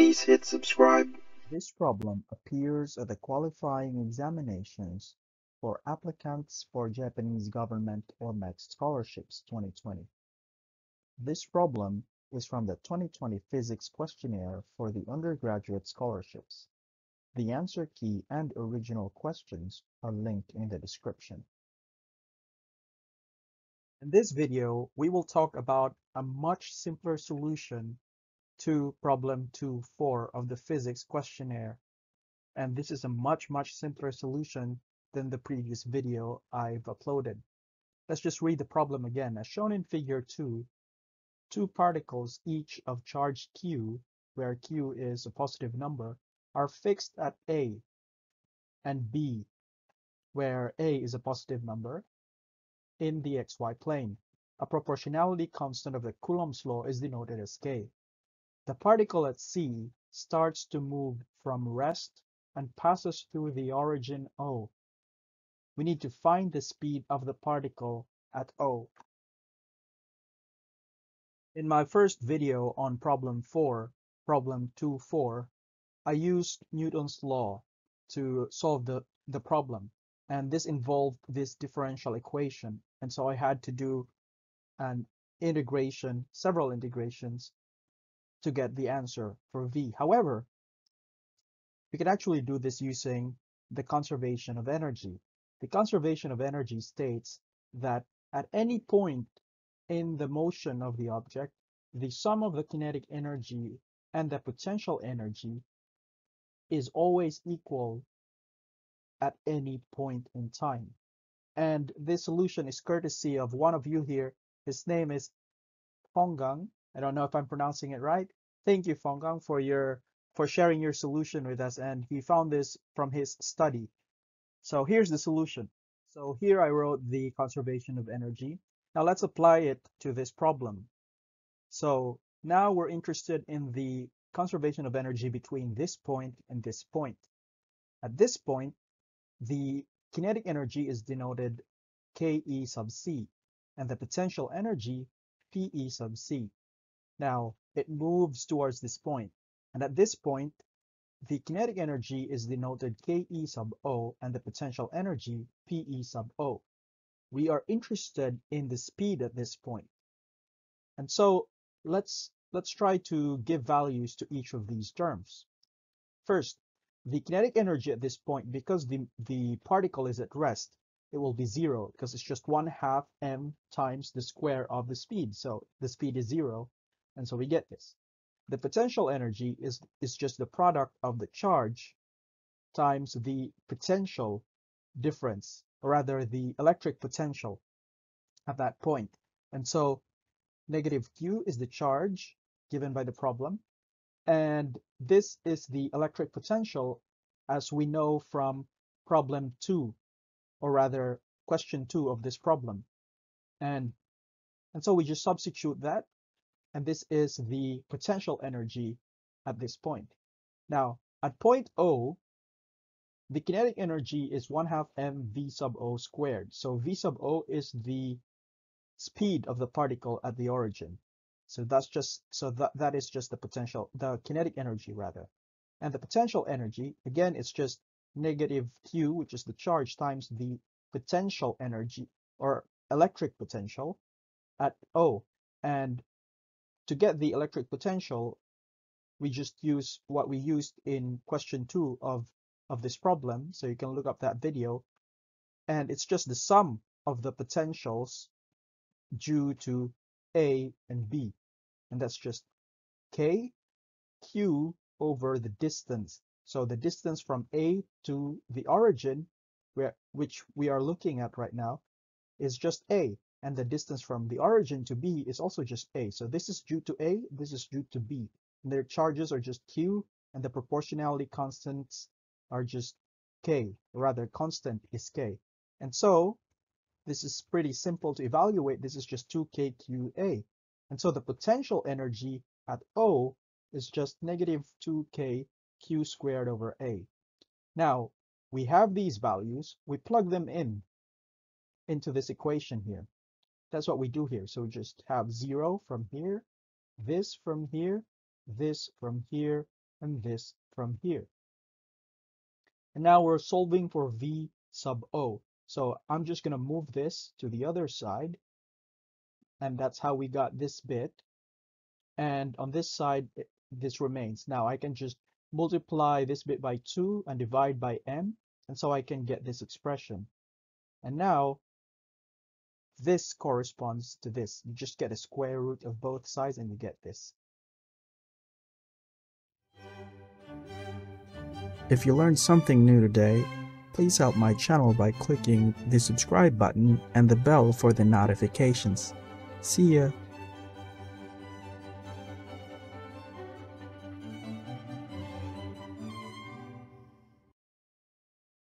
please hit subscribe. This problem appears at the qualifying examinations for applicants for Japanese government or MEXT scholarships 2020. This problem is from the 2020 physics questionnaire for the undergraduate scholarships. The answer key and original questions are linked in the description. In this video, we will talk about a much simpler solution to problem 2.4 of the physics questionnaire. And this is a much simpler solution than the previous video I've uploaded. Let's just read the problem again. As shown in figure 2, two particles each of charge q, where q is a positive number, are fixed at A and B, where A is a positive number, in the xy plane. A proportionality constant of the Coulomb's law is denoted as K. The particle at C starts to move from rest and passes through the origin O. We need to find the speed of the particle at O. In my first video on problem 2.4, I used Newton's law to solve the problem. And this involved this differential equation. And so I had to do an integration, several integrations, to get the answer for V. However, we can actually do this using the conservation of energy. The conservation of energy states that at any point in the motion of the object, the sum of the kinetic energy and the potential energy is always equal at any point in time. And this solution is courtesy of one of you here. His name is Fonggang. I don't know if I'm pronouncing it right. Thank you, Fonggang, for sharing your solution with us, and he found this from his study. So here's the solution. So here I wrote the conservation of energy. Now let's apply it to this problem. So now we're interested in the conservation of energy between this point and this point. At this point, the kinetic energy is denoted Ke sub c, and the potential energy Pe sub c. Now it moves towards this point, and at this point, the kinetic energy is denoted Ke sub o, and the potential energy Pe sub o. We are interested in the speed at this point. And so let's try to give values to each of these terms. First, the kinetic energy at this point, because the particle is at rest, it will be 0 because it's just 1/2 m times the square of the speed. So the speed is 0, and so we get this. The potential energy is just the product of the charge times the potential difference, or rather the electric potential at that point. And so negative Q is the charge given by the problem, and this is the electric potential as we know from problem 2, or rather question 2 of this problem. And so we just substitute that, and this is the potential energy at this point. Now, at point O, the kinetic energy is 1/2 mv sub o squared. So v sub o is the speed of the particle at the origin. So that is just the potential, the kinetic energy rather. And the potential energy, again, it's just negative Q, which is the charge, times the potential energy or electric potential at O. And to get the electric potential, we just use what we used in question 2 of this problem. So you can look up that video. And it's just the sum of the potentials due to A and B. And that's just K, Q over the distance. So the distance from A to the origin, which we are looking at right now, is just A. And the distance from the origin to B is also just A. So this is due to A, this is due to B. And their charges are just Q, and the proportionality constants are just K. Rather, constant is K. And so this is pretty simple to evaluate. This is just 2kQA. And so the potential energy at O is just negative 2k q squared over A. Now, we have these values. We plug them into this equation here. That's what we do here. So we just have 0 from here, this from here, this from here, and this from here. And now we're solving for V sub O. So I'm just going to move this to the other side, and that's how we got this bit. And on this side, this remains. Now I can just multiply this bit by 2 and divide by m, and so I can get this expression. And now this corresponds to this. You just get a square root of both sides and you get this. If you learned something new today, please help my channel by clicking the subscribe button and the bell for the notifications. See ya!